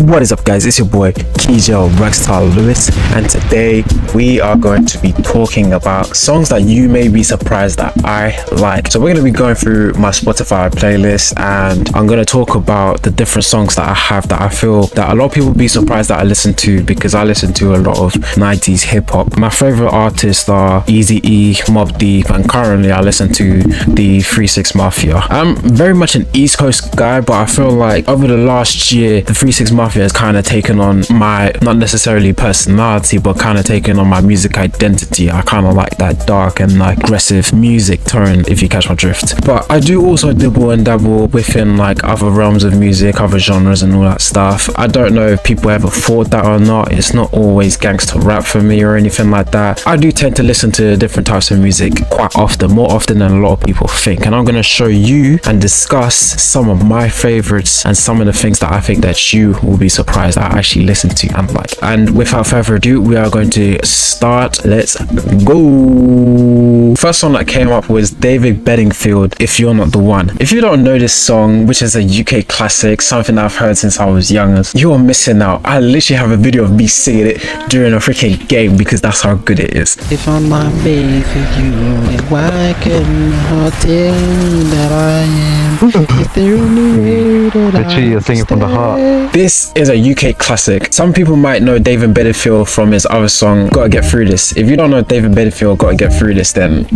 What is up, guys? It's your boy Khejell Rextar Lewis, and today we are going to be talking about songs that you may be surprised that I like. So we're going to be going through my Spotify playlist, and I'm going to talk about the different songs that I have that I feel that a lot of people will be surprised that I listen to, because I listen to a lot of 90s hip hop. My favorite artists are Eazy-E, Mobb Deep, and currently I listen to the 3 6 Mafia. I'm very much an East Coast guy, but I feel like over the last year the 3 6 Mafia has kind of taken on my, not necessarily personality, but kind of taken on my music identity. I kind of like that dark and like aggressive music tone, if you catch my drift. But I do also dibble and dabble within like other realms of music, other genres and all that stuff. I don't know if people ever thought that or not. It's not always gangster rap for me or anything like that. I do tend to listen to different types of music quite often, more often than a lot of people think, and I'm going to show you and discuss some of my favorites and some of the things that I think that you will be surprised that I actually listen to and like. And without further ado, we are going to start. Let's go. First song that came up was David Bedingfield, If You're Not the One. If you don't know this song, which is a UK classic, something that I've heard since I was young, you are missing out. I literally have a video of me singing it during a freaking game because that's how good it is. If I'm not made for you, then why couldn't I tell you that I am? It's the only way that Literally, you're singing from the heart. This is a UK classic. Some people might know David Bedingfield from his other song, Gotta Get Through This. If you don't know David Bedingfield, Gotta Get Through This, then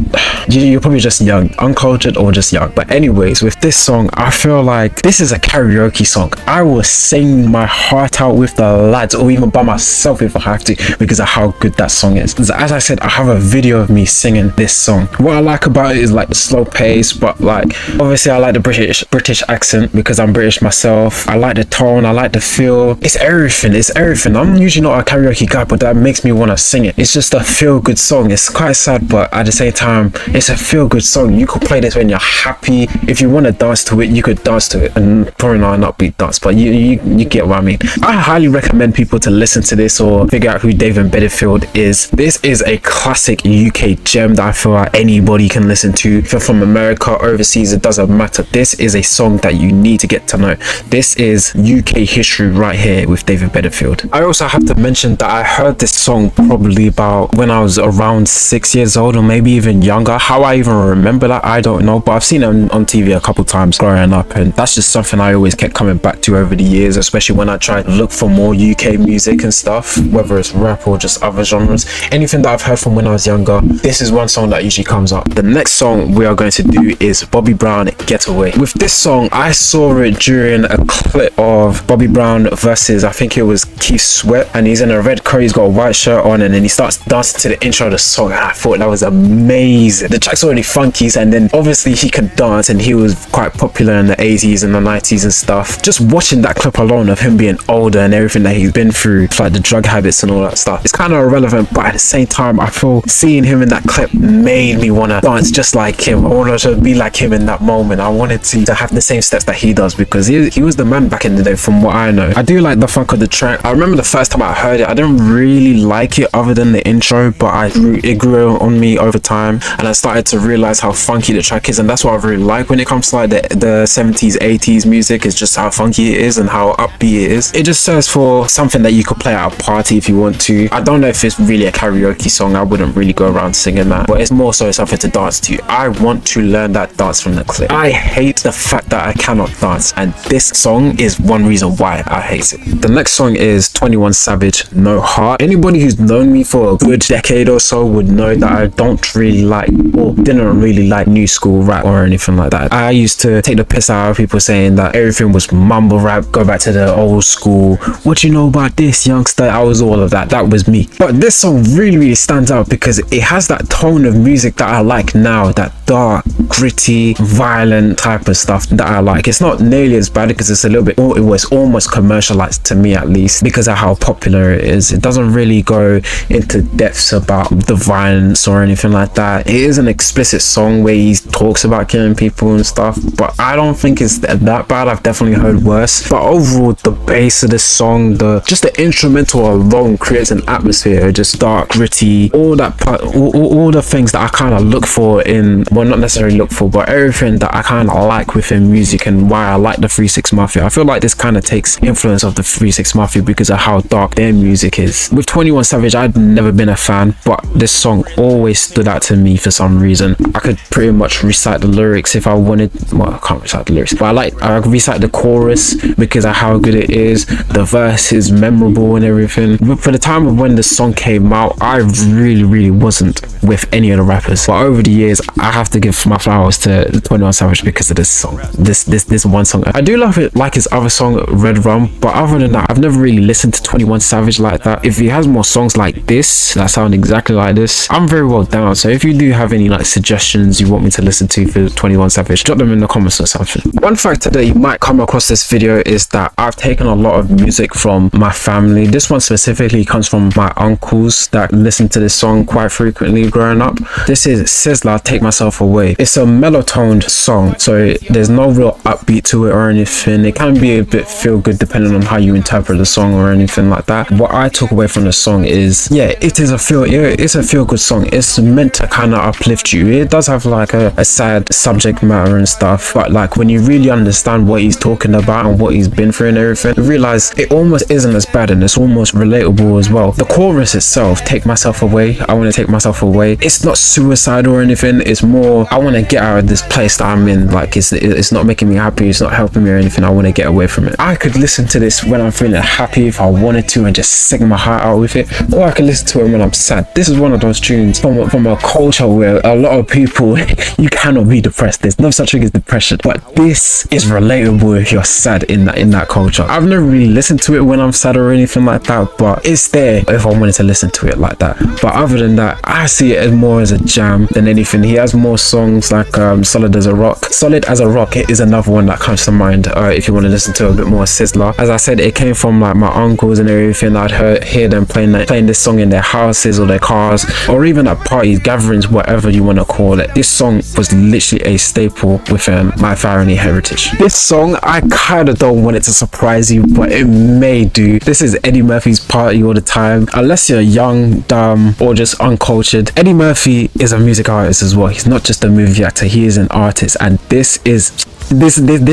you're probably just young, uncultured, or just young. But anyways, with this song, I feel like this is a karaoke song. I will sing my heart out with the lads, or even by myself if I have to, because of how good that song is. As I said, I have a video of me singing this song. What I like about it is like the slow pace, but like obviously I like the British accent because I'm British myself. I like the tone, I like the feel. It's everything. I'm usually not a karaoke guy, but that makes me want to sing it. It's just a feel good song. It's quite sad, but at the same time it's a feel good song. You could play this when you're happy. If you want to dance to it, you could dance to it, and probably not an upbeat dance, but you get what I mean. I highly recommend people to listen to this or figure out who David Bedingfield is. This is a classic UK gem that I feel like anybody can listen to. If you're from America, overseas, it doesn't matter. This is a song that you need to get to know. This is UK history right here with David Bedingfield. I also have to mention that I heard this song probably about when I was around 6 years old, or maybe even younger. How I even remember that, I don't know, but I've seen it on TV a couple times growing up, and that's just something I always kept coming back to over the years, especially when I tried to look for more UK music and stuff, whether it's rap or just other genres. Anything that I've heard from when I was younger, this is one song that usually comes up. The next song we are going to do is Bobby Brown, Getaway. With this song, I saw it during a clip of Bobby Brown versus, I think it was Keith Sweat, and he's in a red coat, he's got a white shirt on, and then he starts dancing to the intro of the song, and I thought that was amazing. The track's already funky, and then obviously he can dance, and he was quite popular in the 80s and the 90s and stuff. Just watching that clip alone of him being older and everything that he's been through, like the drug habits and all that stuff, it's kind of irrelevant, but at the same time I feel seeing him in that clip made me want to dance just like him. I wanted to be like him in that moment. I wanted to have the same steps that he does, because he was the man back in the day from what I know. I do like the funk of the track. I remember the first time I heard it, I didn't really like it other than the intro, but it grew on me over time, and I started to realize how funky the track is, and that's what I really like when it comes to like the 70s 80s music, is just how funky it is and how upbeat it is. It just serves for something that you could play at a party if you want to. I don't know if it's really a karaoke song. I wouldn't really go around singing that, but it's more so something to dance to. I want to learn that dance from the clip. I hate the fact that I cannot dance, and this song is one reason why I hate it. The next song is 21 Savage, No Heart. Anybody who's known me for a good decade or so would know that I don't really like, or didn't really like, new school rap or anything like that. I used to take the piss out of people saying that everything was mumble rap, go back to the old school, what you know about this, youngster. I was all of that. That was me. But this song really stands out because it has that tone of music that I like now, that dark, gritty, violent type of stuff that I like. It's not nearly as bad because it's a little bit, it was almost commercialized to me, at least because of how popular it is. It doesn't really go into depths about the violence or anything like that. It is an explicit song where he talks about killing people and stuff, but I don't think it's that bad. I've definitely heard worse. But overall, the bass of this song, just the instrumental alone creates an atmosphere, just dark, gritty, all the things that I kind of look for in, well, not necessarily look for, but everything that I kind of like within music, and why I like the 3 6 Mafia. I feel like this kind of takes influence influence of the 3 6 Mafia because of how dark their music is. With 21 Savage, I'd never been a fan, but this song always stood out to me for some reason. I could pretty much recite the lyrics if I wanted. Well, I can't recite the lyrics, but I could recite the chorus because of how good it is. The verse is memorable and everything. But for the time of when the song came out, I really wasn't with any of the rappers. But over the years, I have to give my flowers to 21 Savage because of this song. This one song. I do love it like his other song, Red Rum, but other than that, I've never really listened to 21 Savage like that. If he has more songs like this that sound exactly like this, I'm very well down. So if you do have any like suggestions you want me to listen to for 21 Savage, drop them in the comments or something. One fact that you might come across this video is that I've taken a lot of music from my family. This one specifically comes from my uncles that listen to this song quite frequently growing up. This is Sizzla, Take Myself Away. It's a mellow-toned song, so there's no real upbeat to it or anything. It can be a bit feel good depending on how you interpret the song or anything like that. What I took away from the song is, yeah, it's a feel good song. It's meant to kind of uplift you. It does have like a sad subject matter and stuff, but like when you really understand what he's talking about and what he's been through and everything, you realize it almost isn't as bad and it's almost relatable as well. The chorus itself, take myself away, I want to take myself away, it's not suicidal or anything. It's more, I want to get out of this place that I'm in. Like it's not making me happy, it's not helping me or anything. I want to get away from it. I could listen to this when I'm feeling happy if I wanted to and just sing my heart out with it, or I could listen to it when I'm sad. This is one of those tunes from a culture where a lot of people, you cannot be depressed. There's no such thing as depression, but this is relatable if you're sad in that culture. I've never really listened to it when I'm sad or anything like that, but it's there if I wanted to listen to it like that. But other than that, I see it as more as a jam than anything. He has more songs like Solid as a Rock. Solid as a Rock is another one that comes to mind if you want to listen to a bit more Sizzla. As I said, it came from like my uncles and everything. I'd hear them playing this song in their houses or their cars, or even at parties, gatherings, whatever you want to call it. This song was literally a staple within my family heritage. This song, I kind of don't want it to surprise you, but it may do. This is Eddie Murphy's Party All the Time. Unless you're young, dumb, or just uncultured, Eddie Murphy is a music artist as well. He's not just a movie actor, he is an artist, and this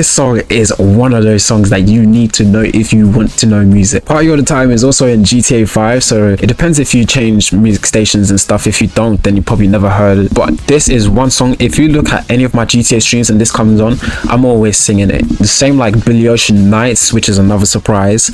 song is one of those songs that you need to know if you want to know music. Party All the Time is also in GTA 5, so it depends if you change music stations and stuff. If you don't, then you probably never heard it. But this is one song, if you look at any of my GTA streams and this comes on, I'm always singing it. The same like Billy Ocean Nights, which is another surprise.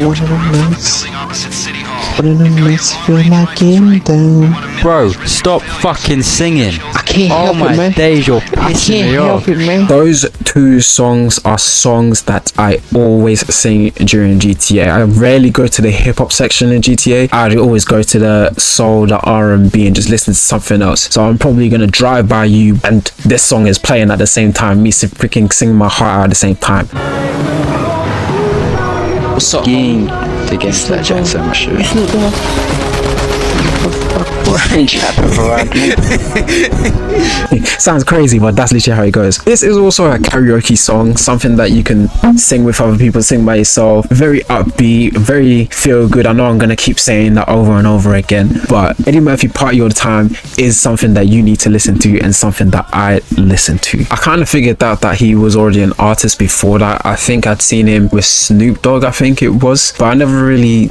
Bro, stop fucking singing. I can't help it, man. Days, you're pissing me off. Those two songs are songs that I always sing during GTA. I rarely go to the hip-hop section in GTA. I always go to the soul, the R&B, and just listen to something else. So I'm probably gonna drive by you and this song is playing at the same time, me freaking singing my heart out at the same time. What's up? Ging against that Jackson shit. It's not there. Sounds crazy, but that's literally how it goes. This is also a karaoke song, something that you can sing with other people, sing by yourself. Very upbeat, very feel good. I know I'm gonna keep saying that over and over again, but Eddie Murphy Party All the Time is something that you need to listen to and something that I listen to. I kind of figured out that he was already an artist before that. I think I'd seen him with Snoop Dogg, I think it was, but I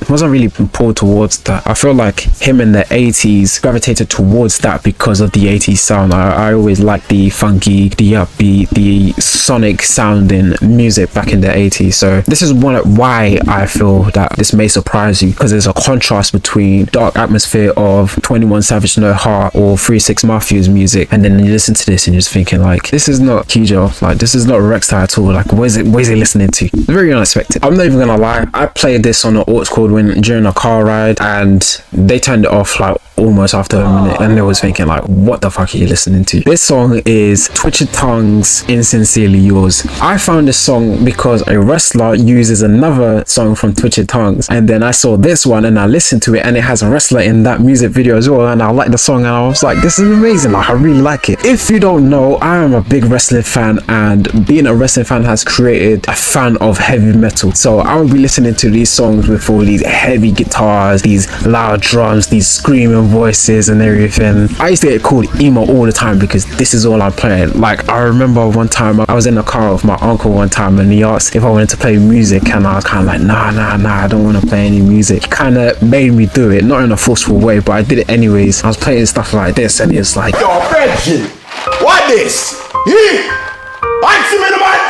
wasn't really pulled towards that. I feel like him in the 80s gravitated towards that because of the 80s sound. I always liked the funky, the upbeat, the sonic sounding music back in the 80s. So this is why I feel that this may surprise you, because there's a contrast between dark atmosphere of 21 Savage No Heart or 3 6 Mafia's music, and then you listen to this and you're just thinking like, this is not Khejell, like this is not Rextar at all. Like what is he listening to? It's very unexpected. I'm not even gonna lie, I played this on an aux cord during a car ride and they turned it off like almost after a minute, and I was thinking like, what the fuck are you listening to? This song is Twitchy Tongue's Insincerely Yours. I found this song because a wrestler uses another song from Twitchy Tongues, and then I saw this one and I listened to it and it has a wrestler in that music video as well, and I like the song and I was like, this is amazing, like I really like it. If you don't know, I am a big wrestling fan, and being a wrestling fan has created a fan of heavy metal, so I will be listening to these songs with all these heavy guitars, these loud drums, these screaming and voices and everything. I used to get called emo all the time because this is all I'm playing. Like, I remember one time I was in a car with my uncle one time, and he asked if I wanted to play music, and I was kind of like, nah, I don't want to play any music. He kind of made me do it, not in a forceful way, but I did it anyways. I was playing stuff like this, and he was like, Yo, Reggie, what this?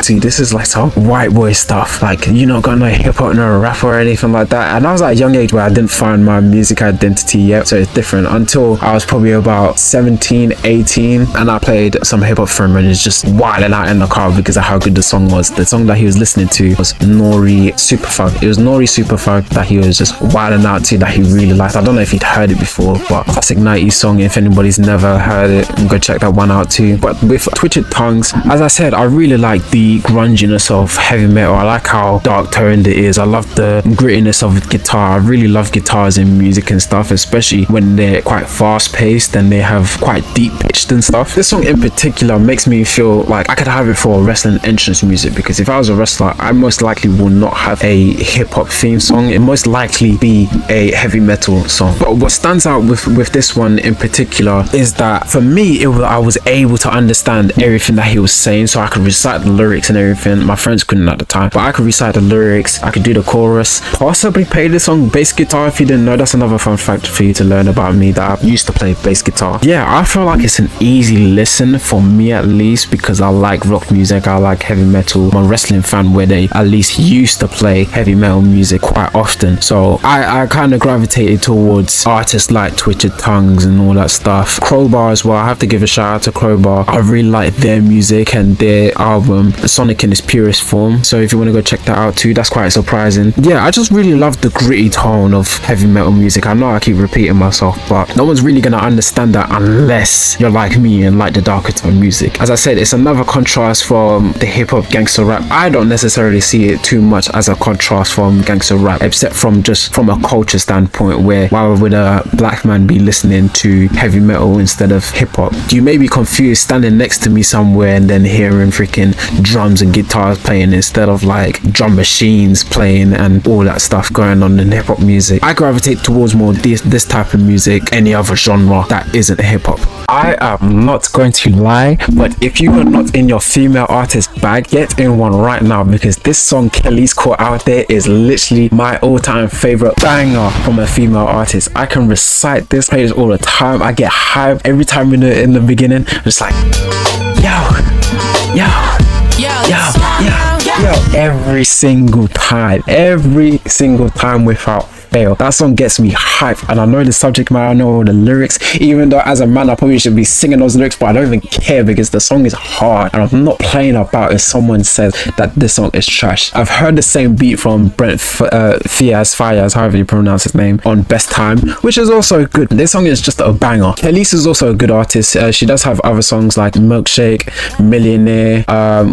See, this is like some white boy stuff. Like, you not got no hip hop, no rap or anything like that. And I was at a young age where I didn't find my music identity yet, so it's different until I was probably about 17, 18, and I played some hip hop for him, and it's just wilding out in the car because of how good the song was. The song that he was listening to was Nori Superfug. It was Nori Superfug that he was just wilding out to, that he really liked. I don't know if he'd heard it before, but classic 90s song. If anybody's never heard it, go check that one out too. But with Twitched Tongues, as I said, I really like the grunginess of heavy metal. I like how dark toned it is. I love the grittiness of guitar. I really love guitars in music and stuff, especially when they're quite fast paced and they have quite deep pitched and stuff. This song in particular makes me feel like I could have it for wrestling entrance music, because if I was a wrestler, I most likely will not have a hip hop theme song. It most likely be a heavy metal song. But what stands out with this one in particular is that for me, I was able to understand everything that he was saying, so I could recite the lyrics and everything. My friends couldn't at the time, but I could recite the lyrics, I could do the chorus, possibly play this on bass guitar. If you didn't know, that's another fun fact for you to learn about me, that I used to play bass guitar. Yeah, I feel like it's an easy listen for me, at least, because I like rock music, I like heavy metal. I'm a wrestling fan where they at least used to play heavy metal music quite often, so I kind of gravitated towards artists like Twitched Tongues and all that stuff. Crowbar as well, I have to give a shout out to Crowbar. I really like their music and their album Sonic in its purest form, so if you want to go check that out too, that's quite surprising. Yeah, I just really love the gritty tone of heavy metal music. I know I keep repeating myself, but no one's really gonna understand that unless you're like me and like the darker tone music. As I said, it's another contrast from the hip hop gangster rap. I don't necessarily see it too much as a contrast from gangster rap, except from just from a culture standpoint, where why would a black man be listening to heavy metal instead of hip hop? You may be confused standing next to me somewhere and then hearing freaking drums and guitars playing instead of like drum machines playing and all that stuff going on in hip hop music. I gravitate towards more this type of music, any other genre that isn't hip hop. I am not going to lie, but if you are not in your female artist bag, get in one right now, because this song Kelly's Caught Out There is literally my all-time favorite banger from a female artist. I can recite this, play this all the time. I get hyped every time in the beginning, just like yo, every single time without fail. That song gets me hyped, and I know the subject matter, I know all the lyrics, even though as a man I probably should be singing those lyrics, but I don't even care because the song is hard, and I'm not playing about if someone says that this song is trash. I've heard the same beat from Brent Fias, however you pronounce his name, on Best Time, which is also good. This song is just a banger. Elise is also a good artist. She does have other songs like Milkshake, Millionaire,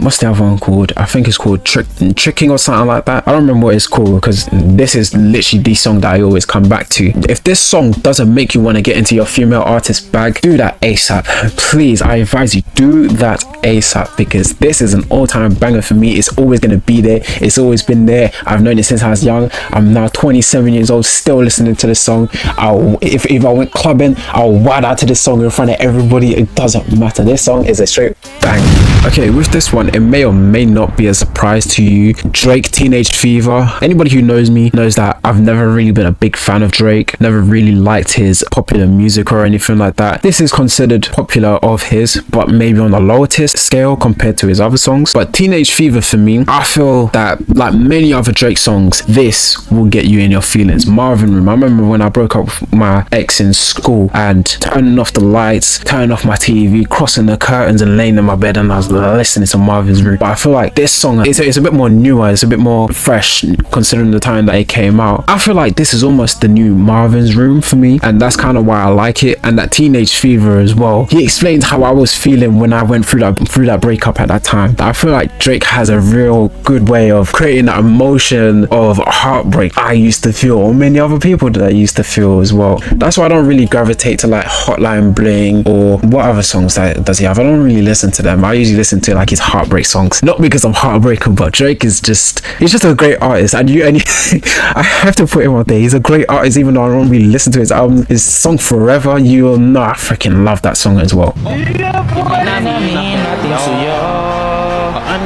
what's the other one called? I think it's called Tricking or something like that. I don't remember what it's called, because this is literally the song that I always come back to. If this song doesn't make you want to get into your female artist bag, do that ASAP. Please, I advise you, do that ASAP, because this is an all-time banger for me. It's always going to be there. It's always been there. I've known it since I was young. I'm now 27 years old, still listening to this song. If I went clubbing, I'll wild out to this song in front of everybody. It doesn't matter. This song is a straight bang. Okay, with this one, it may or may not be a surprise to you. Drake, Teenage Fever. Anybody who knows me knows that I've never really been a big fan of Drake, never really liked his popular music or anything like that. This is considered popular of his, but maybe on the lowest scale compared to his other songs. But Teenage Fever, for me, I feel that like many other Drake songs, this will get you in your feelings. Marvin Room, I remember when I broke up with my ex in school and turning off the lights, turning off my TV, crossing the curtains and laying in my bed, and I was listening to Marvin's Room. But I feel like this song it's a bit more newer, it's a bit more fresh considering the time that it came out. I feel like this is almost the new Marvin's Room for me, and that's kind of why I like it. And that Teenage Fever as well, he explains how I was feeling when I went through that breakup at that time. I feel like Drake has a real good way of creating that emotion of heartbreak I used to feel, or many other people that I used to feel as well. That's why I don't really gravitate to like Hotline Bling or what other songs that does he have. I don't really listen to them. I usually listen to like his heartbreak songs. Not because I'm heartbroken, but Drake is he's just a great artist, and I have to put him out there. He's a great artist, even though I don't really listen to his album. His song Forever, you'll know I freaking love that song as well.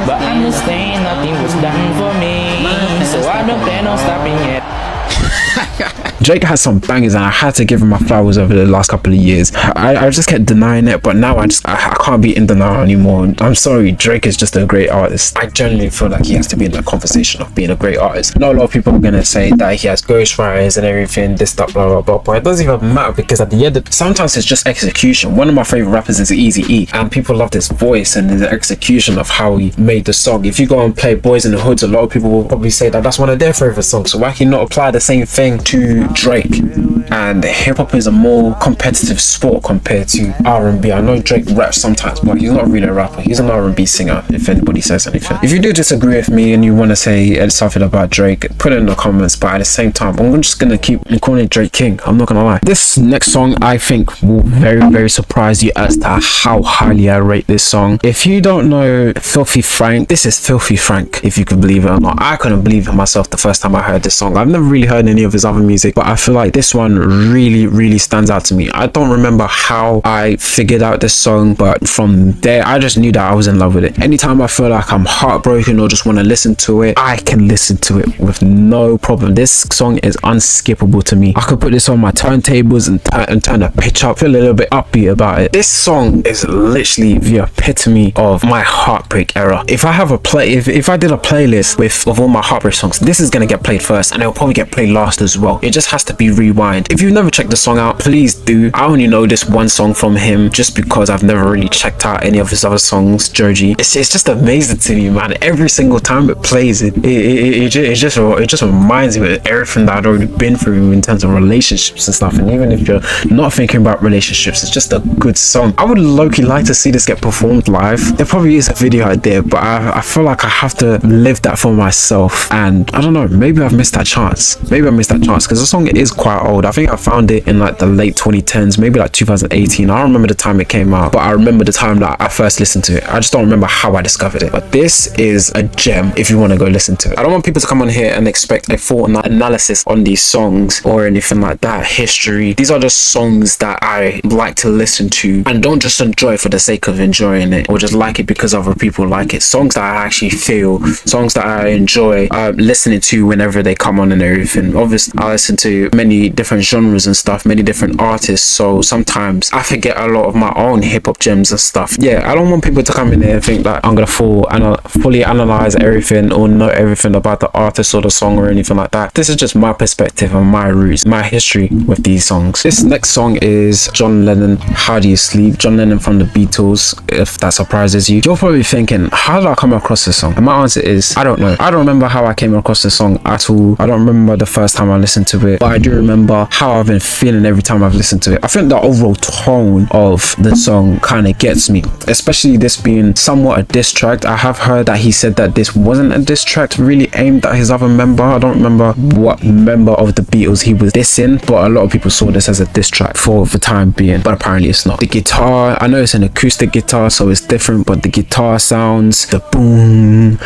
But understand nothing was done for me, so I don't plan on stopping it. Drake has some bangers, and I had to give him my flowers over the last couple of years. I just kept denying it, but now I can't be in denial anymore. I'm sorry, Drake is just a great artist. I genuinely feel like he has to be in that conversation of being a great artist. Not a lot of people are gonna say that he has ghostwriters and everything, this, that, blah, blah, blah, but it doesn't even matter, because at the end of sometimes it's just execution. One of my favorite rappers is Eazy-E, and people love his voice and his execution of how he made the song. If you go and play Boys in the Hoods, a lot of people will probably say that that's one of their favorite songs. So why can you not apply the same thing to Drake? And hip-hop is a more competitive sport compared to R&B. I know Drake raps sometimes, but he's not really a rapper. He's an R&B singer, if anybody says anything. If you do disagree with me and you want to say something about Drake, put it in the comments, but at the same time, I'm just gonna keep calling Drake king. I'm not gonna lie. This next song I think will very, very surprise you as to how highly I rate this song. If you don't know Filthy Frank, this is Filthy Frank, if you can believe it or not. I couldn't believe it myself the first time I heard this song. I've never really heard any of his other music, but I feel like this one really stands out to me. I don't remember how I figured out this song, but from there I just knew that I was in love with it. Anytime I feel like I'm heartbroken or just want to listen to it, I can listen to it with no problem. This song is unskippable to me. I could put this on my turntables and turn the pitch up, feel a little bit upbeat about it. This song is literally the epitome of my heartbreak era. If I have if I did a playlist of all my heartbreak songs, this is gonna get played first, and it'll probably get played last as well. It just has to be rewind. If you've never checked the song out, please do. I only know this one song from him just because I've never really checked out any of his other songs. Georgie, it's just amazing to me, man. Every single time it plays, it just reminds me of everything that I'd already been through in terms of relationships and stuff. And even if you're not thinking about relationships, it's just a good song. I would low-key like to see this get performed live. There probably is a video out there, but I feel like I have to live that for myself. And I don't know, maybe I've missed that chance. Because the song is quite old. I think I found it in like the late 2010s, maybe like 2018. I don't remember the time it came out, but I remember the time that I first listened to it. I just don't remember how I discovered it. But this is a gem if you want to go listen to it. I don't want people to come on here and expect a full analysis on these songs or anything like that, history. These are just songs that I like to listen to, and don't just enjoy for the sake of enjoying it or just like it because other people like it. Songs that I actually feel, songs that I enjoy listening to whenever they come on and everything. Obviously I listen to many different genres and stuff, many different artists, so sometimes I forget a lot of my own hip-hop gems and stuff. Yeah, I don't want people to come in here and think that I'm gonna fully analyze everything or know everything about the artist or the song or anything like that. This is just my perspective and my roots, my history with these songs. This next song is John Lennon, How Do You Sleep? John Lennon from the Beatles, if that surprises you. You're probably thinking, how did I come across this song? And my answer is, I don't know. I don't remember how I came across this song at all. I don't remember the first time I listened to it, but I do remember how I've been feeling every time I've listened to it. I think the overall tone of the song kind of gets me, especially this being somewhat a diss track. I have heard that he said that this wasn't a diss track really aimed at his other member. I don't remember what member of the Beatles he was dissing, but a lot of people saw this as a diss track for the time being, but apparently it's not. The guitar, I know it's an acoustic guitar, so it's different, but the guitar sounds, the boom,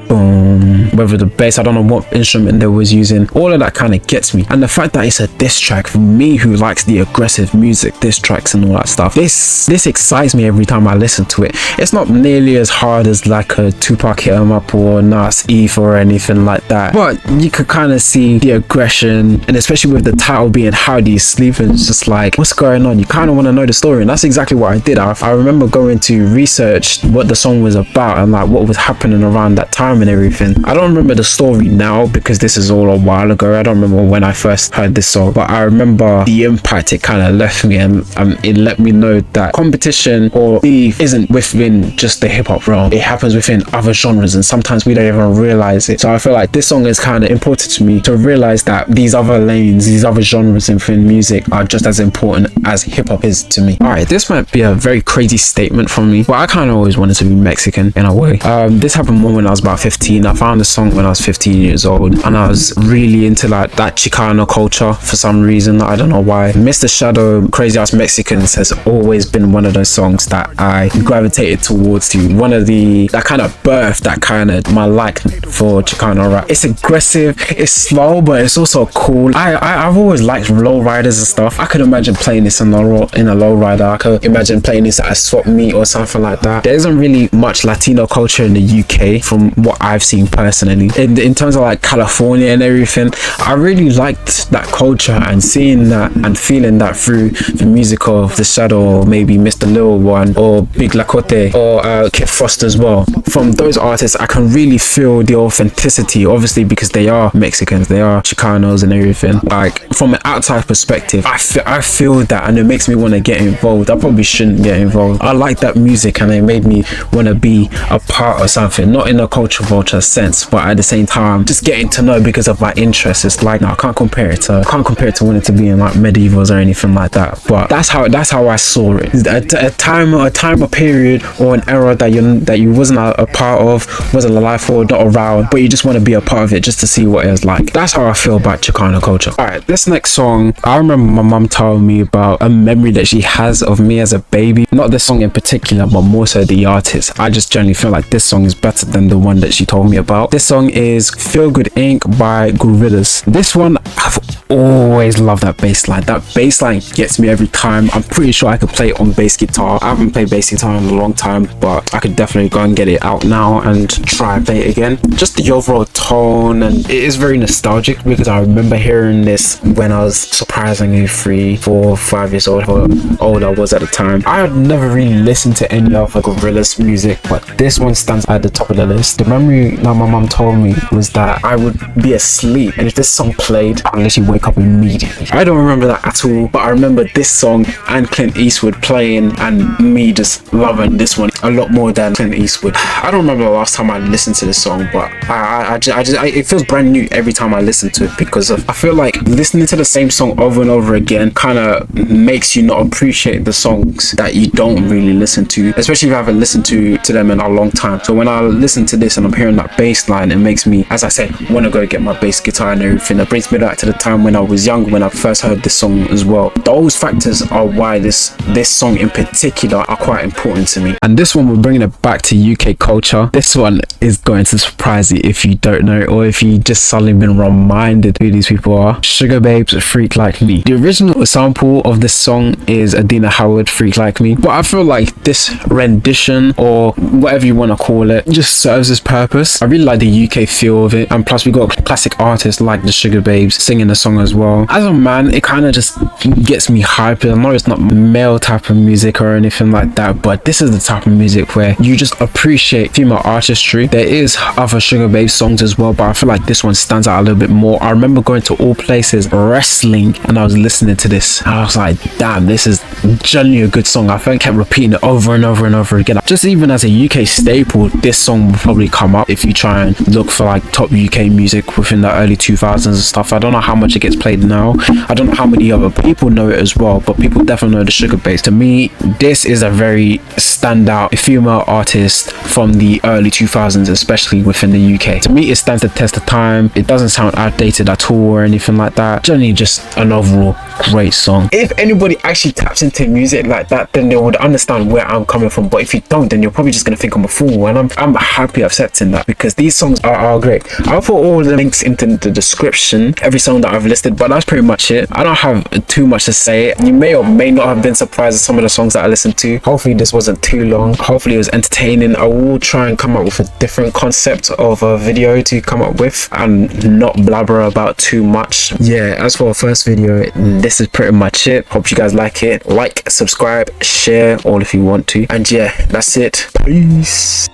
boom, whether the bass, I don't know what instrument they was using, all of that kind of gets me. And the fact that it's a diss track, for me who likes the aggressive music, diss tracks and all that stuff, this excites me every time I listen to it. It's not nearly as hard as like a Tupac Hit 'Em Up or Nas Eve or anything like that, but you could kind of see the aggression, and especially with the title being How Do You Sleep, and it's just like, what's going on? You kind of want to know the story, and that's exactly what I did. I remember going to research what the song was about and like what was happening around that time and everything. I don't remember the story now because this is all a while ago. I don't remember when I first heard this song, but I remember the impact it kind of left me, and it let me know that competition or beef isn't within just the hip-hop realm. It happens within other genres, and sometimes we don't even realize it. So I feel like this song is kind of important to me to realize that these other lanes, these other genres within music are just as important as hip-hop is to me. Alright, this might be a very crazy statement from me, but I kind of always wanted to be Mexican in a way. This happened more when I was about 15. I found the song when I was 15 years old, and I was really into like that Chicano culture for some reason. I don't know why. Mr. Shadow, Crazy Ass Mexicans has always been one of those songs that I gravitated towards to. One of that kind of birthed that kind of my like for Chicano rap. It's aggressive, it's slow, but it's also cool. I've always liked low riders and stuff. I could imagine playing this in a low rider. I could imagine playing this at a swap meet or something like that. There isn't really much Latino culture in the UK from what I've seen personally. In terms of like California and everything, I really liked that culture, and seeing that and feeling that through the music of The Shadow, or maybe Mr. Lil One, or Big Lakote, or Kid Frost as well. From those artists, I can really feel the authenticity, obviously because they are Mexicans, they are Chicanos and everything. Like from an outside perspective, I feel that, and it makes me want to get involved. I probably shouldn't get involved. I like that music, and it made me want to be a part of something, not in a culture vulture sense, but at the same time just getting to know because of my interests. It's like, no, I can't compare it to wanting to be in like medievals or anything like that. But that's how I saw it. A time, a period, or an era that you wasn't a part of, wasn't alive for, not around, but you just want to be a part of it just to see what it was like. That's how I feel about Chicano culture. Alright, this next song, I remember my mum telling me about a memory that she has of me as a baby. Not this song in particular, but more so the artist. I just generally feel like this song is better than the one that she told me about. This song is Feel Good Inc. by Gorillaz. This one, I've always loved that bass line. That bass line gets me every time. I'm pretty sure I could play it on bass guitar. I haven't played bass guitar in a long time, but I could definitely go and get it out now and try and play it again. Just the overall tone, and it is very nostalgic because I remember hearing this when I was surprisingly 3, 4, 5 years old, how old I was at the time. I had never really listened to any other Gorillaz music, but this one stands at the top of the list. The memory that my mom told me was that I would be asleep, and if this song played, I'd literally wake up immediately. I don't remember that at all, but I remember this song and Clint Eastwood playing, and me just loving this one a lot more than Clint Eastwood. I don't remember the last time I listened to this song, but it feels brand new every time I listen to it, because I feel like listening to the same song over and over again kind of makes you not appreciate the songs that you don't really listen to, especially if I haven't listened to them in a long time. So when I listen to this and I'm hearing that bass line, it makes me, as I said, want to go get my bass guitar and everything. It brings me back to the time when I was young, when I first heard this song as well. Those factors are why this song in particular are quite important to me. And this one, we're bringing it back to UK culture. This one is going to surprise you if you don't know, or if you just suddenly been reminded who these people are. Sugar Babes, Freak Like Me. The original sample of this song is Adina Howard, Freak Like Me, but I feel like this rendition, or whatever you want to call it, just serves its purpose. I really like the UK feel of it, and plus we got classic artists like the Sugar Babes singing the song as well. As a man, it kind of just gets me hyped. I know it's not male type of music or anything like that, but this is the type of music where you just appreciate female artistry. There is other Sugar Babes songs as well, but I feel like this one stands out a little bit more. I remember going to All Places Wrestling and I was listening to this, and I was like, damn, this is genuinely a good song. I think I kept repeating it over and over and over again. Just even as a UK staple, this song will probably come up if you try and look for like top UK music within the early 2000s and stuff. I don't know how much it gets played now. I don't know how many other people know it as well, but people definitely know the Sugar Babes. To me, this is a very standout female artist from the early 2000s, especially within the UK. To me, it stands the test of time. It doesn't sound outdated at all or anything like that. Generally just an overall great song. If anybody actually taps into music like that, then they would understand where I'm coming from, but if you don't, then you're probably just gonna think I'm a fool, and I'm happy accepting that, because these songs are great. I'll put all the links into the description, every song that I've listed, but that's pretty much it. I don't have too much to say. You may or may not have been surprised at some of the songs that I listened to. Hopefully this wasn't too long. Hopefully it was entertaining. I will try and come up with a different concept of a video to come up with and not blabber about too much. Yeah, as for our first video, this is pretty much it. Hope you guys like it. Like, subscribe, share all if you want to, and yeah, that's it. Peace.